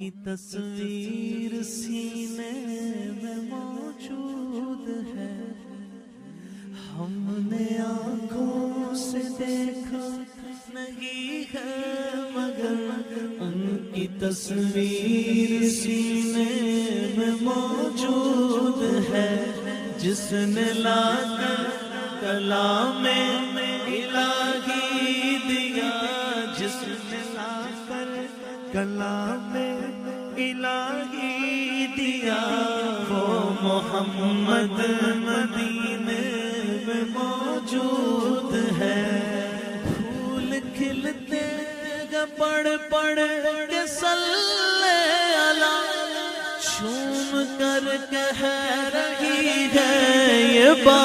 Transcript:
کی تصویر سینے میں موجود ہے، ہم نے آنکھوں سے دیکھا نہیں ہے مگر ان کی تصویر سینے میں موجود ہے، جس نے لا کر کلام الہی دیا، جس نے لا کر کلام الہی دیا، وہ محمد مدینے میں موجود ہے۔ پھول کھلتے گا پڑھ پڑھ کے صلی علی، چوم کر کہہ رہی ہے یہ بات